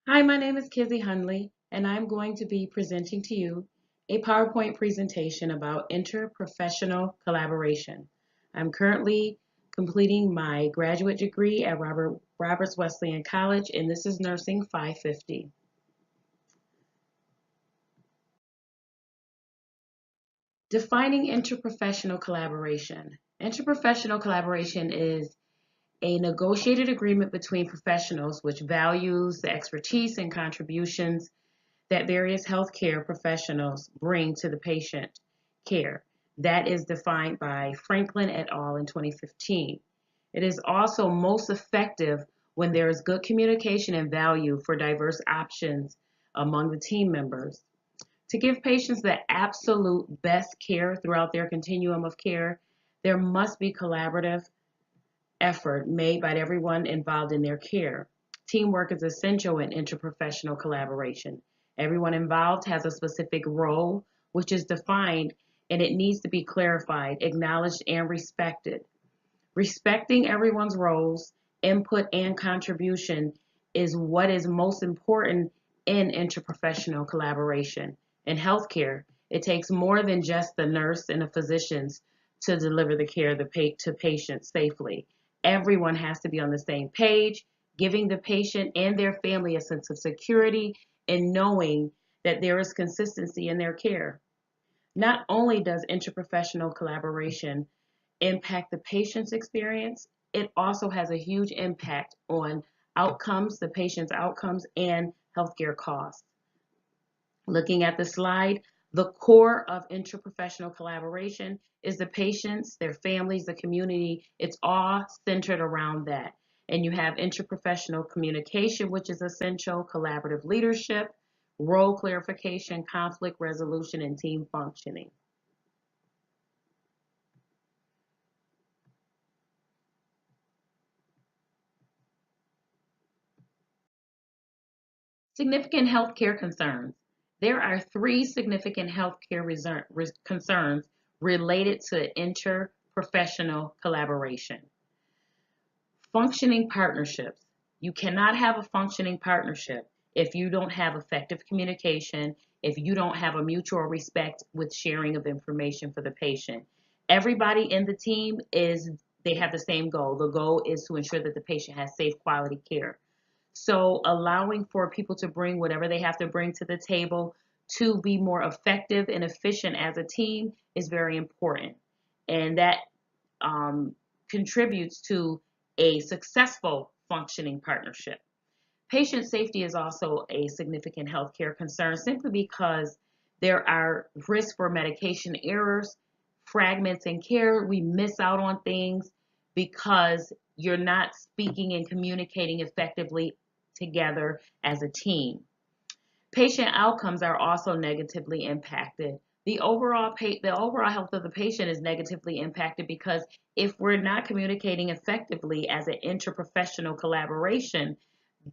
Hi, my name is Kizzy Hunley, and I'm going to be presenting to you a PowerPoint presentation about interprofessional collaboration. I'm currently completing my graduate degree at Roberts Wesleyan College, and this is Nursing 550. Defining interprofessional collaboration. Interprofessional collaboration is a negotiated agreement between professionals which values the expertise and contributions that various healthcare professionals bring to the patient care. That is defined by Franklin et al. In 2015. It is also most effective when there is good communication and value for diverse options among the team members. To give patients the absolute best care throughout their continuum of care, there must be collaborative effort made by everyone involved in their care. Teamwork is essential in interprofessional collaboration. Everyone involved has a specific role, which is defined, and it needs to be clarified, acknowledged, and respected. Respecting everyone's roles, input, and contribution is what is most important in interprofessional collaboration. In healthcare, it takes more than just the nurse and the physicians to deliver the care to patients safely. Everyone has to be on the same page, giving the patient and their family a sense of security and knowing that there is consistency in their care. Not only does interprofessional collaboration impact the patient's experience, it also has a huge impact on outcomes, the patient's outcomes, and healthcare costs. Looking at the slide, the core of interprofessional collaboration is the patients, their families, the community. It's all centered around that. And you have interprofessional communication, which is essential, collaborative leadership, role clarification, conflict resolution, and team functioning. Significant healthcare concerns. There are three significant healthcare concerns related to interprofessional collaboration. Functioning partnerships. You cannot have a functioning partnership if you don't have effective communication, if you don't have a mutual respect with sharing of information for the patient. Everybody in the team they have the same goal. The goal is to ensure that the patient has safe quality care. So allowing for people to bring whatever they have to bring to the table to be more effective and efficient as a team is very important. And that contributes to a successful functioning partnership. Patient safety is also a significant healthcare concern simply because there are risks for medication errors, fragments in care. We miss out on things because you're not speaking and communicating effectively together as a team. Patient outcomes are also negatively impacted. The overall health of the patient is negatively impacted because if we're not communicating effectively as an interprofessional collaboration,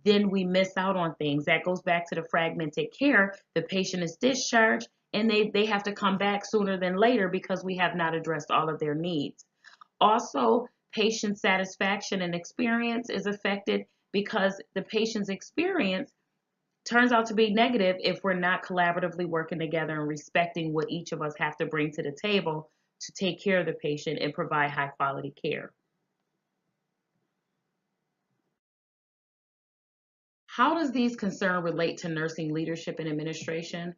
then we miss out on things. That goes back to the fragmented care. The patient is discharged and they have to come back sooner than later because we have not addressed all of their needs. Also, patient satisfaction and experience is affected because the patient's experience turns out to be negative if we're not collaboratively working together and respecting what each of us have to bring to the table to take care of the patient and provide high quality care. How does these concerns relate to nursing leadership and administration?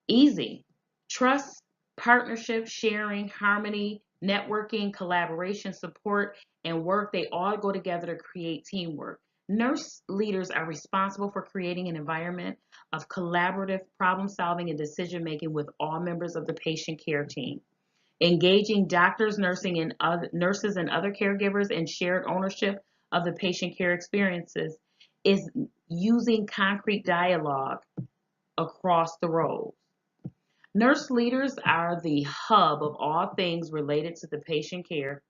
Easy. Trust, partnership, sharing, harmony, networking, collaboration, support, and work, they all go together to create teamwork. Nurse leaders are responsible for creating an environment of collaborative problem solving and decision making with all members of the patient care team. Engaging doctors, nurses, and other caregivers in shared ownership of the patient care experiences is using concrete dialogue across the roles. Nurse leaders are the hub of all things related to the patient care,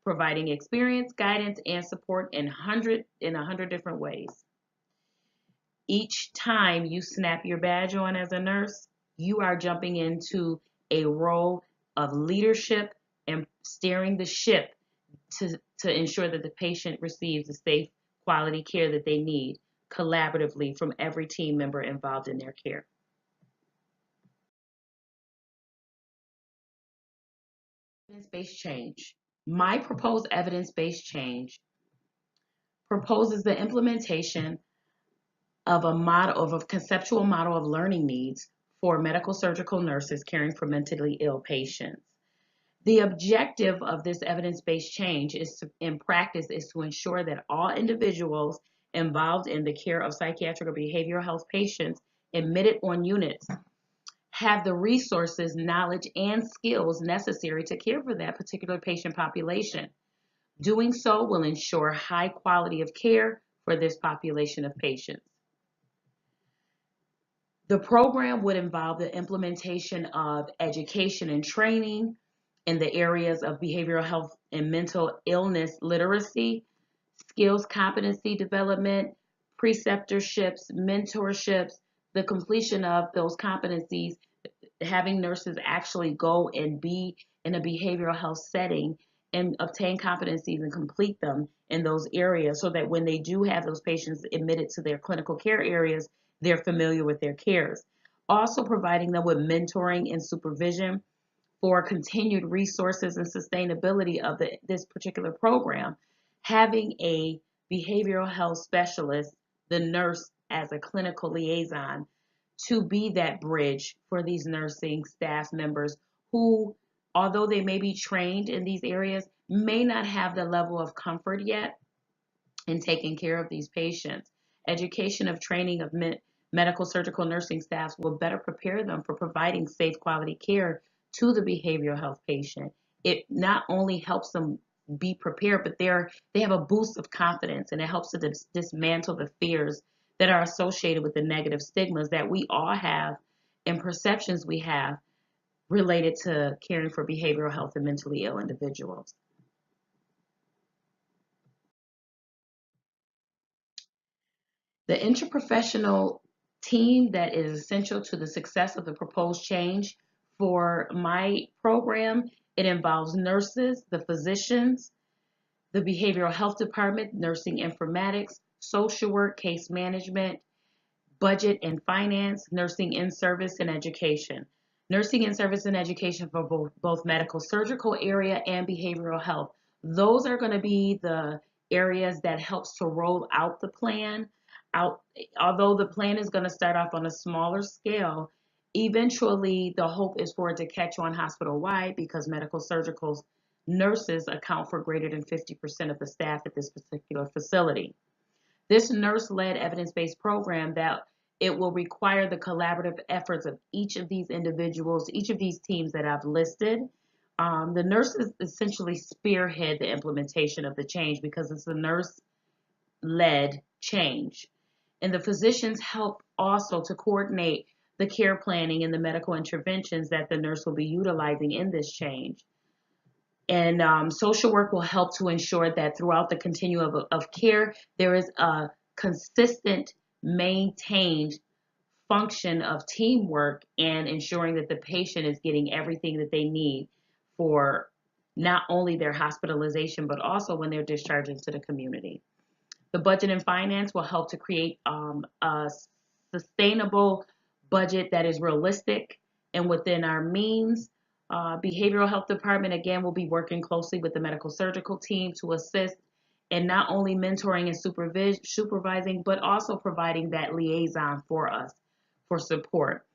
providing experience, guidance, and support in 100 different ways. Each time you snap your badge on as a nurse, you are jumping into a role of leadership and steering the ship to ensure that the patient receives the safe quality care that they need. collaboratively from every team member involved in their care. Evidence-based change. My proposed evidence-based change proposes the implementation of a conceptual model of learning needs for medical surgical nurses caring for mentally ill patients. The objective of this evidence-based change in practice is to ensure that all individuals involved in the care of psychiatric or behavioral health patients admitted on units have the resources, knowledge, and skills necessary to care for that particular patient population. Doing so will ensure high quality of care for this population of patients. The program would involve the implementation of education and training in the areas of behavioral health and mental illness literacy, skills competency development, preceptorships, mentorships, the completion of those competencies, having nurses actually go and be in a behavioral health setting and obtain competencies and complete them in those areas so that when they do have those patients admitted to their clinical care areas, they're familiar with their cares. Also providing them with mentoring and supervision for continued resources and sustainability of this particular program. Having a behavioral health specialist, the nurse as a clinical liaison, to be that bridge for these nursing staff members who, although they may be trained in these areas, may not have the level of comfort yet in taking care of these patients. Education of training of medical surgical nursing staffs will better prepare them for providing safe quality care to the behavioral health patient. It not only helps them be prepared, but they have a boost of confidence, and it helps to dismantle the fears that are associated with the negative stigmas that we all have and perceptions we have related to caring for behavioral health and mentally ill individuals. The interprofessional team that is essential to the success of the proposed change for my program, it involves nurses, the physicians, the behavioral health department, nursing informatics, social work, case management, budget and finance, nursing in service and education. Nursing in service and education for both medical surgical area and behavioral health. Those are going to be the areas that helps to roll out the plan. Although the plan is going to start off on a smaller scale, eventually the hope is for it to catch on hospital-wide because medical surgical nurses account for greater than 50% of the staff at this particular facility. This nurse-led evidence-based program that it will require the collaborative efforts of each of these individuals, each of these teams that I've listed. The nurses essentially spearhead the implementation of the change because it's a nurse-led change. And the physicians help also to coordinate the care planning and the medical interventions that the nurse will be utilizing in this change. And social work will help to ensure that throughout the continuum of care, there is a consistent, maintained function of teamwork and ensuring that the patient is getting everything that they need for not only their hospitalization, but also when they're discharged into the community. The budget and finance will help to create a sustainable budget that is realistic and within our means. Behavioral health department, again, will be working closely with the medical surgical team to assist in not only mentoring and supervising, but also providing that liaison for us for support.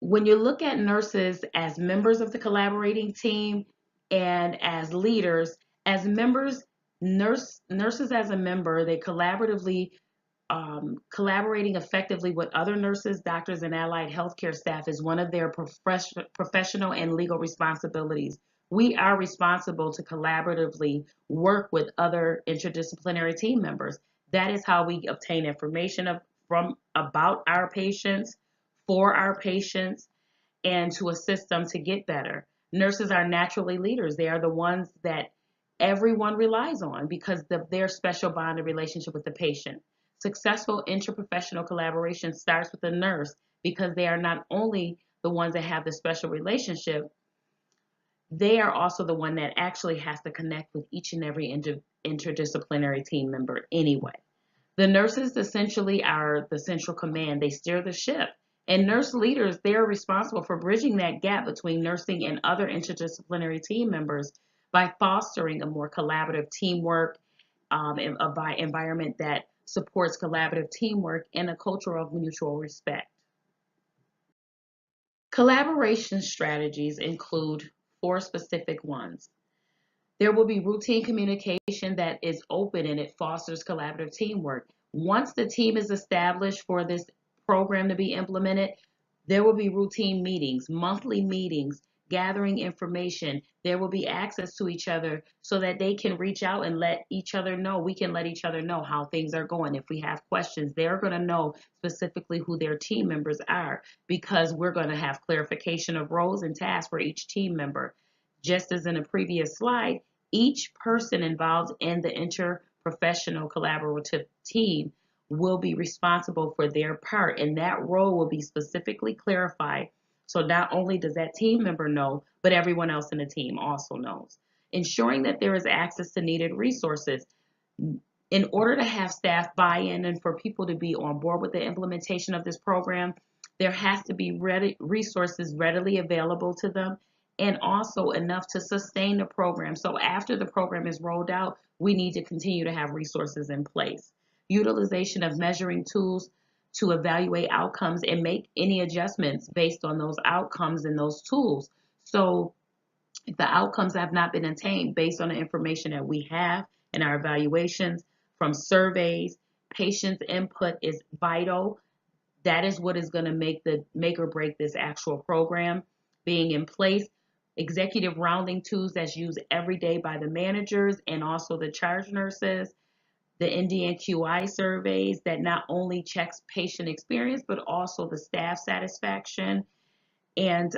When you look at nurses as members of the collaborating team and as leaders, as members, nurses as a member, they collaboratively collaborating effectively with other nurses, doctors, and allied healthcare staff is one of their professional and legal responsibilities. We are responsible to collaboratively work with other interdisciplinary team members. That is how we obtain information about our patients, for our patients, and to assist them to get better. Nurses are naturally leaders. They are the ones that everyone relies on because of their special bonded relationship with the patient. Successful interprofessional collaboration starts with the nurse because they are not only the ones that have the special relationship, they are also the one that actually has to connect with each and every interdisciplinary team member anyway. The nurses essentially are the central command. They steer the ship. And nurse leaders, they are responsible for bridging that gap between nursing and other interdisciplinary team members by fostering a more collaborative teamwork environment that supports collaborative teamwork and a culture of mutual respect. Collaboration strategies include four specific ones. There will be routine communication that is open and it fosters collaborative teamwork. Once the team is established for this program to be implemented, there will be routine meetings, monthly meetings, gathering information. There will be access to each other so that they can reach out and let each other know. We can let each other know how things are going. If we have questions, they're going to know specifically who their team members are because we're going to have clarification of roles and tasks for each team member. Just as in a previous slide, each person involved in the interprofessional collaborative team will be responsible for their part, and that role will be specifically clarified. So not only does that team member know, but everyone else in the team also knows. Ensuring that there is access to needed resources. In order to have staff buy-in and for people to be on board with the implementation of this program, there has to be resources readily available to them and also enough to sustain the program. So after the program is rolled out, we need to continue to have resources in place. Utilization of measuring tools to evaluate outcomes and make any adjustments based on those outcomes and those tools. So if the outcomes have not been attained based on the information that we have in our evaluations from surveys, patients' input is vital. That is what is going to make or break this actual program being in place. Executive rounding tools that's used every day by the managers and also the charge nurses. The NDNQI surveys that not only checks patient experience but also the staff satisfaction, and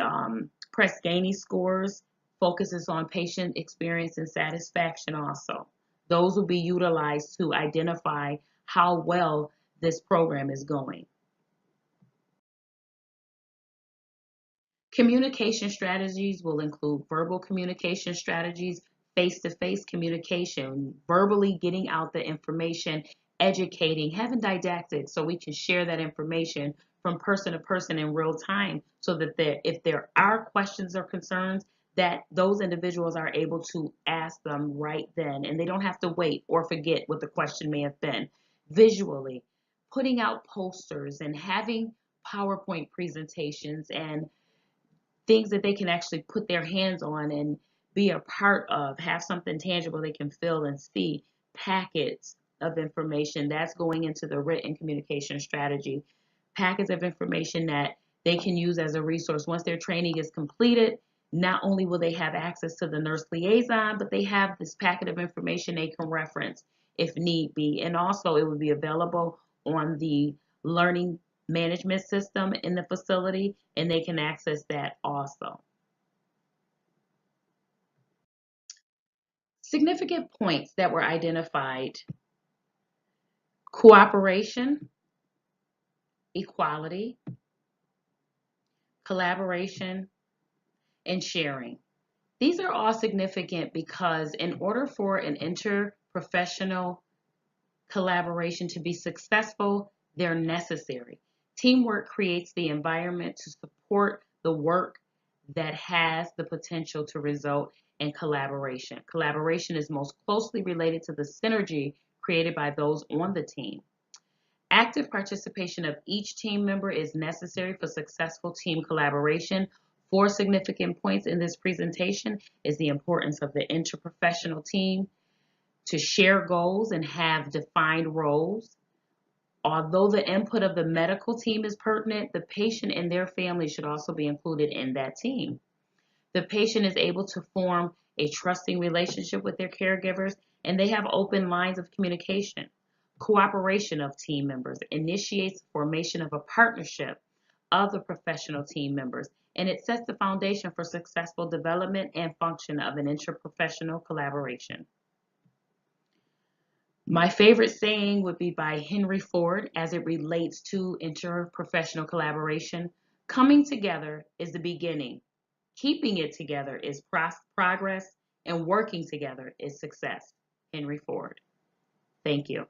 Press Ganey scores focuses on patient experience and satisfaction also. Those will be utilized to identify how well this program is going. Communication strategies will include verbal communication strategies, face-to-face communication, verbally getting out the information, educating, having didactics so we can share that information from person to person in real time so that if there are questions or concerns, that those individuals are able to ask them right then and they don't have to wait or forget what the question may have been. Visually, putting out posters and having PowerPoint presentations and things that they can actually put their hands on and be a part of, have something tangible they can feel and see, packets of information that's going into the written communication strategy, packets of information that they can use as a resource. Once their training is completed, not only will they have access to the nurse liaison, but they have this packet of information they can reference if need be. And also it will be available on the learning management system in the facility, and they can access that also. Significant points that were identified: cooperation, equality, collaboration, and sharing. These are all significant because in order for an interprofessional collaboration to be successful, they're necessary. Teamwork creates the environment to support the work that has the potential to result in collaboration. Collaboration is most closely related to the synergy created by those on the team. Active participation of each team member is necessary for successful team collaboration. Four significant points in this presentation is the importance of the interprofessional team, to share goals and have defined roles. Although the input of the medical team is pertinent, the patient and their family should also be included in that team. The patient is able to form a trusting relationship with their caregivers, and they have open lines of communication. Cooperation of team members initiates the formation of a partnership of the professional team members, and it sets the foundation for successful development and function of an interprofessional collaboration. My favorite saying would be by Henry Ford as it relates to interprofessional collaboration. Coming together is the beginning. Keeping it together is progress, and working together is success. Henry Ford. Thank you.